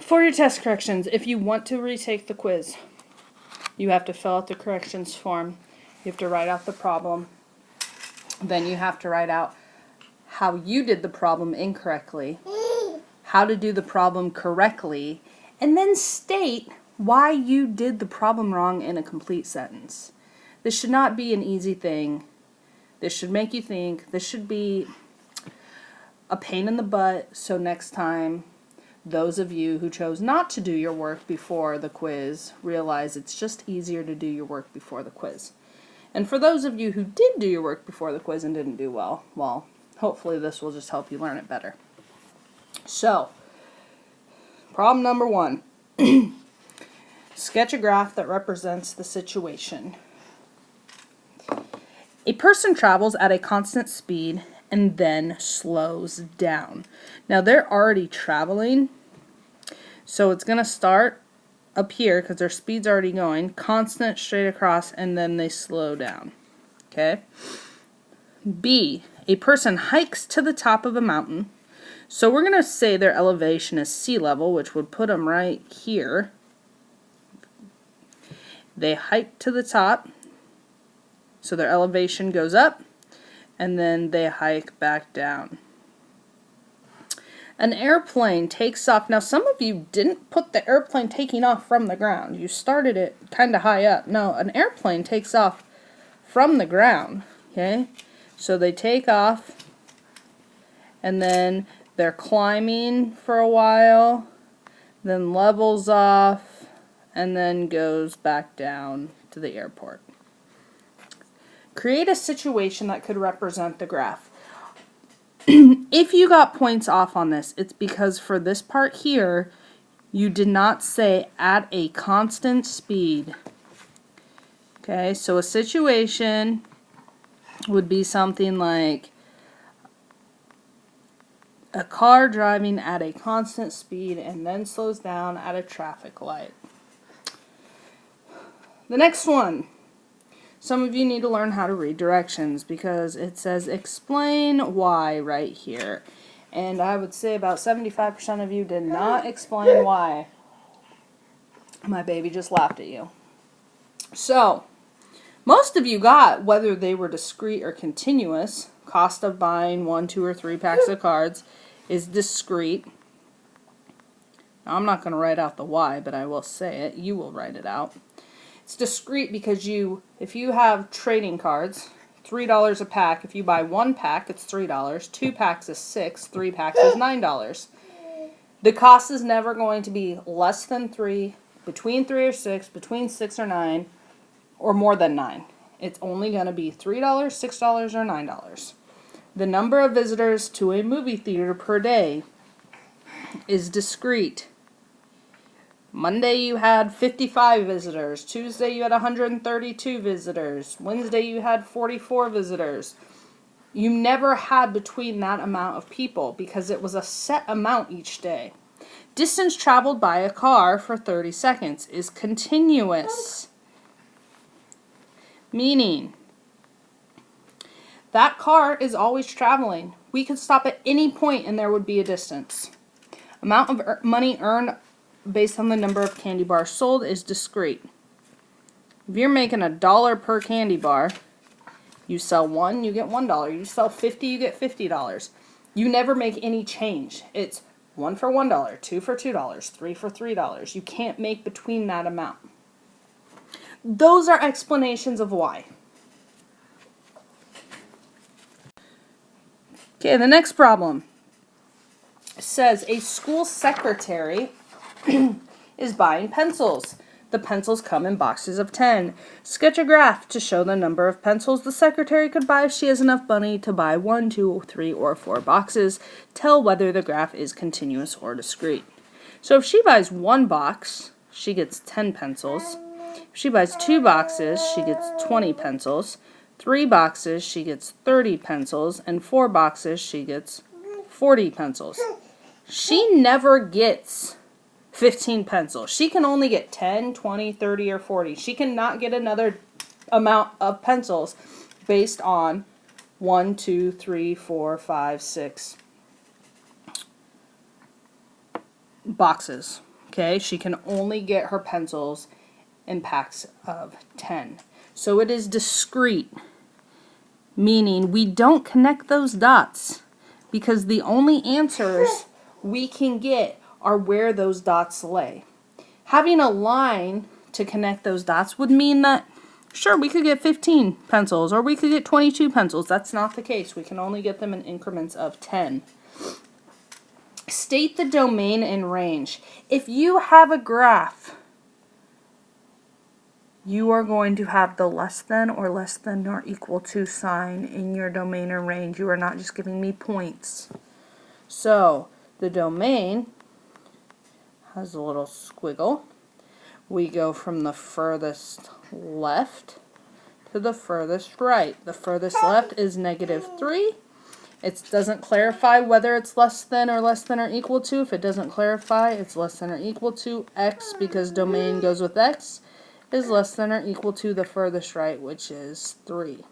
For your test corrections, if you want to retake the quiz, you have to fill out the corrections form. You have to write out the problem. Then you have to write out how you did the problem incorrectly, how to do the problem correctly, and then state why you did the problem wrong in a complete sentence. This should not be an easy thing. This should make you think. This should be a pain in the butt, so next time, those of you who chose not to do your work before the quiz realize it's just easier to do your work before the quiz. And for those of you who did do your work before the quiz and didn't do well, hopefully this will just help you learn it better. So, problem number 1. Sketch a graph that represents the situation. A person travels at a constant speed and then slows down. Now they're already traveling, so it's going to start up here because their speed's already going, constant straight across, and then they slow down. Okay? B, a person hikes to the top of a mountain. So we're going to say their elevation is sea level, which would put them right here. They hike to the top, so their elevation goes up, and then they hike back down. An airplane takes off. Now, some of you didn't put the airplane taking off from the ground. You started it kind of high up. No, an airplane takes off from the ground. Okay? So they take off, and then they're climbing for a while, then levels off, and then goes back down to the airport. Create a situation that could represent the graph. If you got points off on this, it's because for this part here, you did not say at a constant speed. Okay, so a situation would be something like a car driving at a constant speed and then slows down at a traffic light. The next one. Some of you need to learn how to read directions because it says explain why right here. And I would say about 75% of you did not explain why. My baby just laughed at you. So, most of you got whether they were discrete or continuous. Cost of buying 1, 2, or 3 packs of cards is discrete. Now, I'm not going to write out the why, but I will say it. You will write it out. It's discrete because if you have trading cards, $3 a pack. If you buy 1 pack, it's $3. 2 packs is $6. 3 packs is $9. The cost is never going to be less than 3, between 3 or 6, between 6 or 9, or more than 9. It's only going to be $3, $6, or $9. The number of visitors to a movie theater per day is discrete. Monday you had 55 visitors. Tuesday you had 132 visitors. Wednesday you had 44 visitors. You never had between that amount of people because it was a set amount each day. Distance traveled by a car for 30 seconds is continuous. Meaning, that car is always traveling. We could stop at any point and there would be a distance. Amount of money earned based on the number of candy bars sold is discrete. If you're making $1 per candy bar, you sell 1, you get $1. You sell 50, you get $50. You never make any change. It's 1 for $1, 2 for $2, 3 for $3. You can't make between that amount. Those are explanations of why. Okay, the next problem says a school secretary is buying pencils. The pencils come in boxes of 10. Sketch a graph to show the number of pencils the secretary could buy if she has enough money to buy 1, 2, 3, or 4 boxes. Tell whether the graph is continuous or discrete. So if she buys 1 box, she gets 10 pencils. If she buys 2 boxes, she gets 20 pencils. 3 boxes, she gets 30 pencils. And 4 boxes, she gets 40 pencils. She never gets 15 pencils. She can only get 10, 20, 30, or 40. She cannot get another amount of pencils based on 1, 2, 3, 4, 5, 6 boxes. Okay, she can only get her pencils in packs of 10. So it is discrete, meaning we don't connect those dots because the only answers we can get are where those dots lay. Having a line to connect those dots would mean that, sure, we could get 15 pencils or we could get 22 pencils. That's not the case. We can only get them in increments of 10. State the domain and range. If you have a graph, you are going to have the less than or equal to sign in your domain or range. You are not just giving me points. So the domain has a little squiggle. We go from the furthest left to the furthest right. The furthest left is -3. It doesn't clarify whether it's less than or equal to. If it doesn't clarify, it's less than or equal to x, because domain goes with x, is less than or equal to the furthest right, which is 3.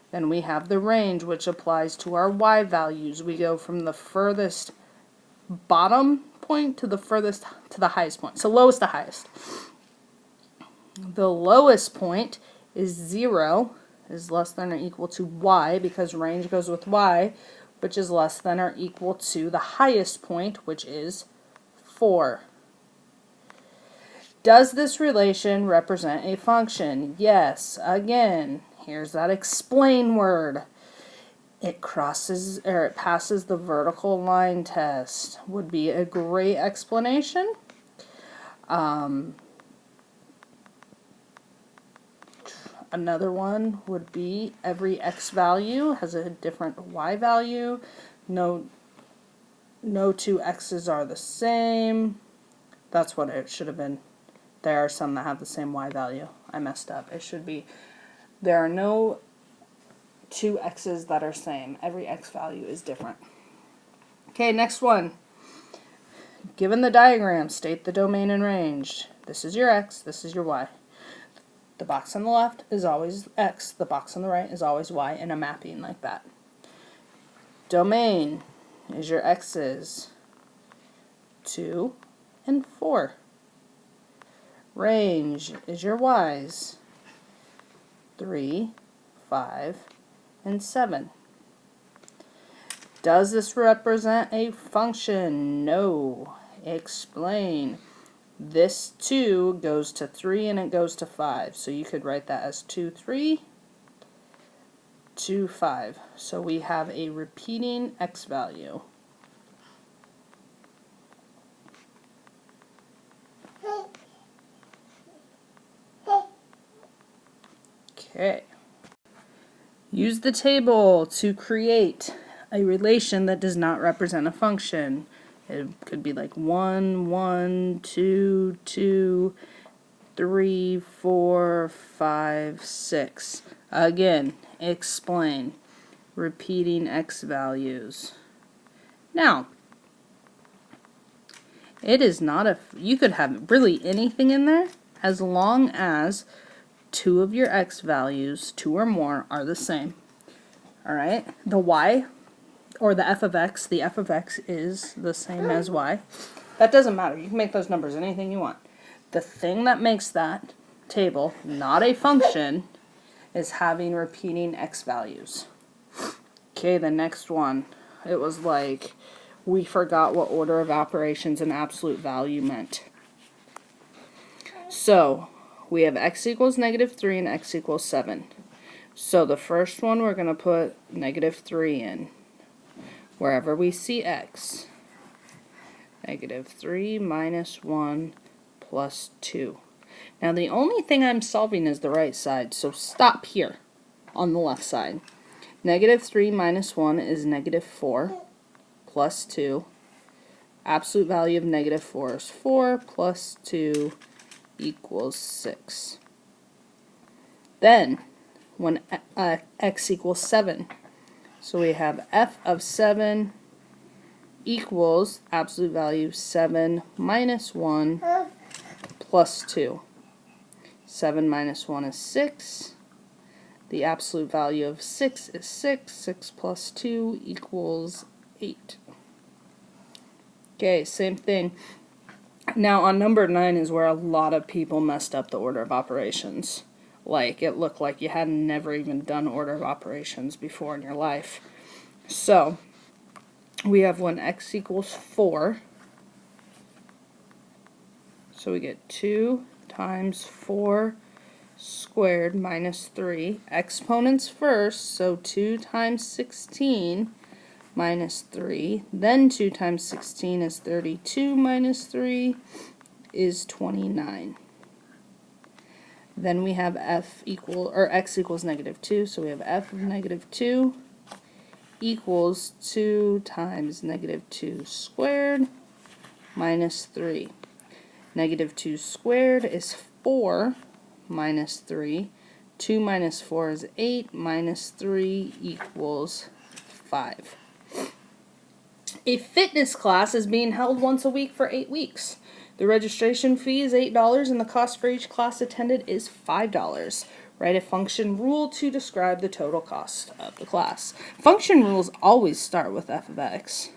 Then we have the range, which applies to our y values. We go from the furthest bottom point to the highest point. So lowest to highest. The lowest point is 0, is less than or equal to y, because range goes with y, which is less than or equal to the highest point, which is 4. Does this relation represent a function? Yes. Again, here's that explain word. It passes the vertical line test. Would be a great explanation. Another one would be every x value has a different y value. No two x's are the same. That's what it should have been. There are some that have the same y value. I messed up. It should be there are no two x's that are same. Every x value is different. Okay, next one. Given the diagram, state the domain and range. This is your x, this is your y. The box on the left is always x, the box on the right is always y, in a mapping like that. Domain is your x's, 2 and 4. Range is your y's, 3, 5, and 7. Does this represent a function? No. Explain. This 2 goes to 3 and it goes to 5. So you could write that as 2, 3, 2, 5. So we have a repeating x value. Okay. Use the table to create a relation that does not represent a function. It could be like 1, 1, 2, 2, 3, 4, 5, 6. Again, explain. Repeating x values. Now, it is not a, you could have really anything in there as long as 2 of your x values, 2 or more, are the same. Alright, the y, or the f of x is the same as y. That doesn't matter. You can make those numbers anything you want. The thing that makes that table not a function is having repeating x values. Okay, the next one. It was like we forgot what order of operations and absolute value meant. So, we have x equals -3 and x equals 7. So the first one we're going to put -3 in. Wherever we see x. -3 minus 1 plus 2. Now the only thing I'm solving is the right side, so stop here on the left side. -3 minus 1 is -4 plus 2. Absolute value of -4 is 4 plus 2 equals 6. Then, when x equals 7, so we have f of 7 equals absolute value 7 minus 1 plus 2. 7 minus 1 is 6. The absolute value of 6 is 6. 6 plus 2 equals 8. Okay, same thing. Now on number 9 is where a lot of people messed up the order of operations. Like, it looked like you had never even done order of operations before in your life. So, we have when x equals 4. So we get 2 times 4 squared minus 3. Exponents first, so 2 times 16 minus 3. Then 2 times 16 is 32 minus 3 is 29. Then we have x equals negative 2, so we have f of negative 2 equals 2 times negative 2 squared minus 3. Negative 2 squared is 4 minus 3. 2 minus 4 is 8 minus 3 equals 5. A fitness class is being held once a week for 8 weeks. The registration fee is $8 and the cost for each class attended is $5. Write a function rule to describe the total cost of the class. Function rules always start with f of x.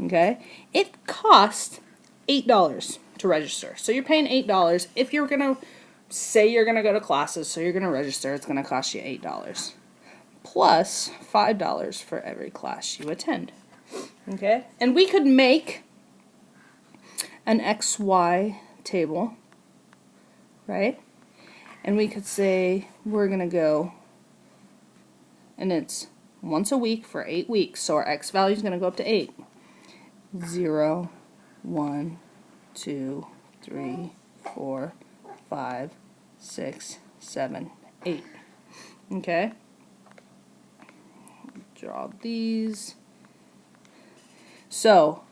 Okay? It costs $8 to register. So you're paying $8. If you're going to say you're going to go to classes, so you're going to register, it's going to cost you $8. Plus $5 for every class you attend. Okay? And we could make an XY table, right? And we could say we're going to go, and it's once a week for 8 weeks, so our x value is going to go up to 8. 0, 1, 2, 3, 4, 5, 6, 7, 8. Okay? Draw these. So,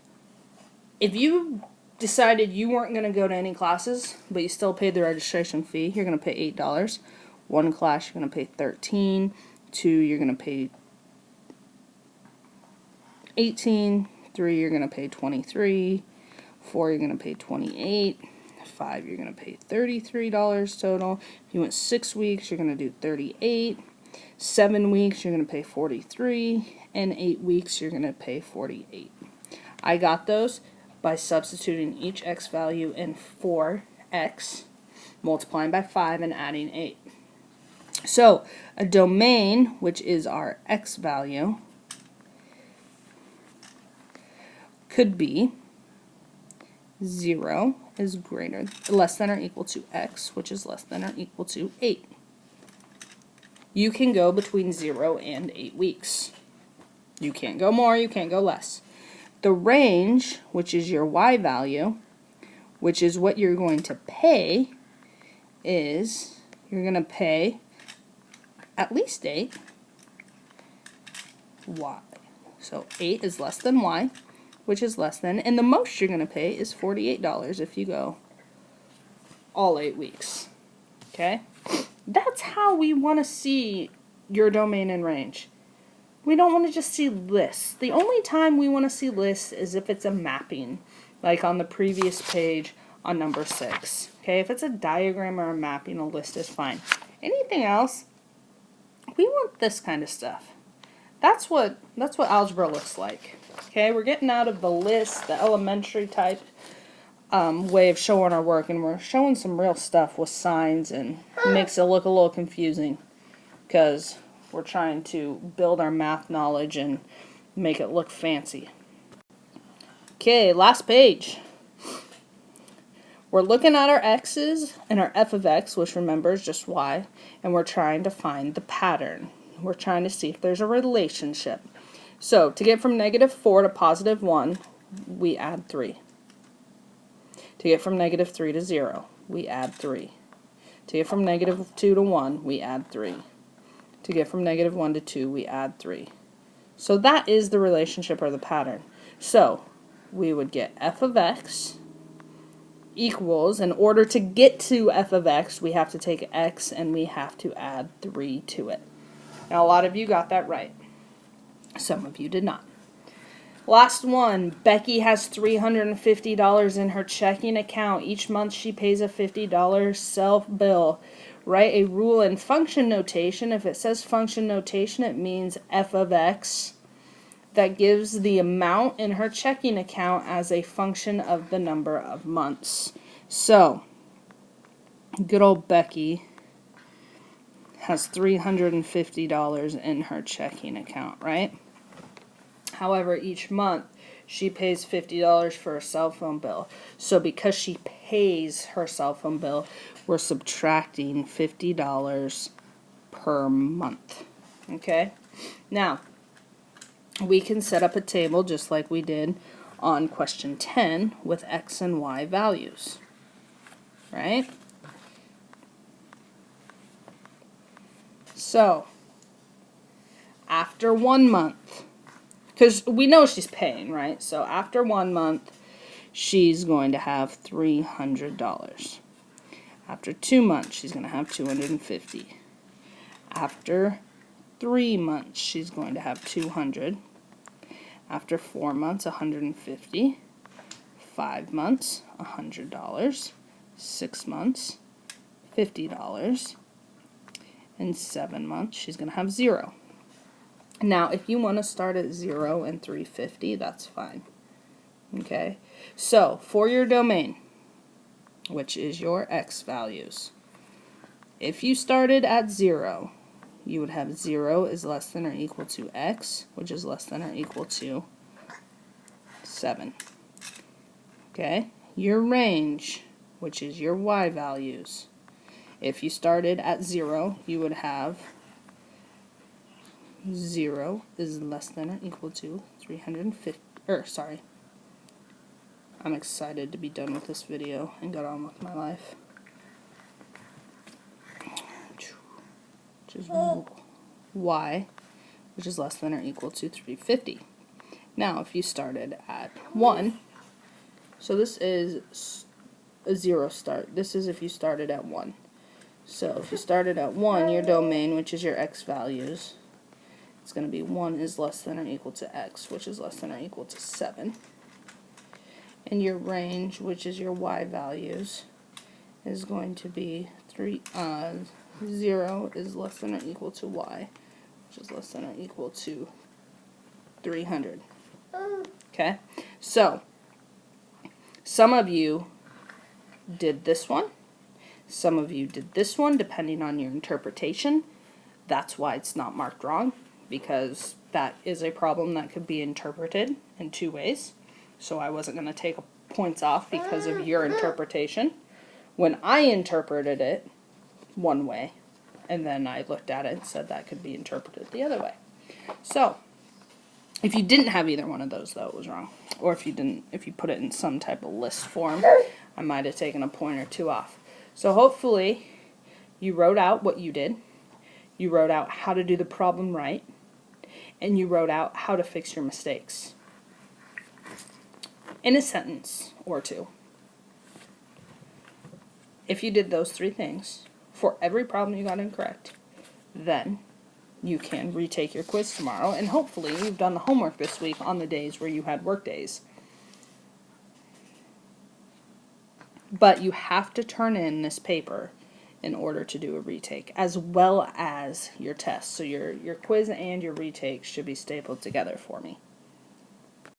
if you decided you weren't going to go to any classes, but you still paid the registration fee, you're going to pay $8. One class, you're going to pay $13. 2, you're going to pay $18. 3, you're going to pay $23. 4, you're going to pay $28. 5, you're going to pay $33 total. If you went 6 weeks, you're going to do $38. 7 weeks, you're going to pay $43. And 8 weeks, you're going to pay $48. I got those by substituting each x value in for x, multiplying by 5, and adding 8. So, a domain, which is our x value, could be 0 is less than or equal to x, which is less than or equal to 8. You can go between 0 and 8 weeks. You can't go more, you can't go less. The range, which is your y value, which is what you're going to pay, is you're going to pay at least 8 y. So 8 is less than y, which is less than, and the most you're going to pay is $48 if you go all 8 weeks. Okay? That's how we want to see your domain and range. We don't want to just see lists. The only time we want to see lists is if it's a mapping, like on the previous page on number 6. Okay, if it's a diagram or a mapping, a list is fine. Anything else, we want this kind of stuff. That's what algebra looks like. Okay, we're getting out of the list, the elementary type way of showing our work, and we're showing some real stuff with signs, and it makes it look a little confusing because we're trying to build our math knowledge and make it look fancy. Okay, last page. We're looking at our x's and our f of x, which remember is just y, and we're trying to find the pattern. We're trying to see if there's a relationship. So, to get from negative 4 to positive 1, we add 3. To get from negative 3 to 0, we add 3. To get from negative 2 to 1, we add 3. To get from negative 1 to 2, we add 3. So that is the relationship or the pattern. So we would get f of x equals, in order to get to f of x, we have to take x and we have to add 3 to it. Now a lot of you got that right. Some of you did not. Last one, Becky has $350 in her checking account. Each month she pays a $50 self-bill. Write a rule in function notation. If it says function notation, it means f of x. that gives the amount in her checking account as a function of the number of months. So, good old Becky has $350 in her checking account, right? However, each month she pays $50 for a cell phone bill. So because she pays her cell phone bill, we're subtracting $50 per month. Okay? Now, we can set up a table just like we did on question 10 with X and Y values. Right? So, after 1 month, because we know she's paying, right? So after 1 month, she's going to have $300. After 2 months, she's going to have $250. After 3 months, she's going to have $200. After 4 months, $150. 5 months, $100. 6 months, $50. And 7 months, she's going to have 0. Now, if you want to start at 0 and 350, that's fine. Okay? So, for your domain, which is your X values, if you started at 0, you would have 0 is less than or equal to X, which is less than or equal to 7. Okay? Your range, which is your Y values, if you started at 0, you would have 0 is less than or equal to 350, I'm excited to be done with this video and get on with my life. Which is Y, which is less than or equal to 350. Now, if you started at 1, so this is a 0 start. This is if you started at 1. So if you started at 1, your domain, which is your X values, it's going to be 1 is less than or equal to X, which is less than or equal to 7. And your range, which is your Y values, is going to be 0 is less than or equal to Y, which is less than or equal to 300. Okay? So, some of you did this one. Some of you did this one, depending on your interpretation. That's why it's not marked wrong, because that is a problem that could be interpreted in 2 ways. So I wasn't going to take points off because of your interpretation. When I interpreted it 1 way, and then I looked at it and said that could be interpreted the other way. So, if you didn't have either one of those, though, it was wrong. Or if you put it in some type of list form, I might have taken a point or 2 off. So hopefully you wrote out what you did. You wrote out how to do the problem right. And you wrote out how to fix your mistakes in a sentence or 2. If you did those 3 things for every problem you got incorrect, then you can retake your quiz tomorrow, and hopefully you've done the homework this week on the days where you had work days. But you have to turn in this paper in order to do a retake, as well as your test. So your quiz and your retake should be stapled together for me.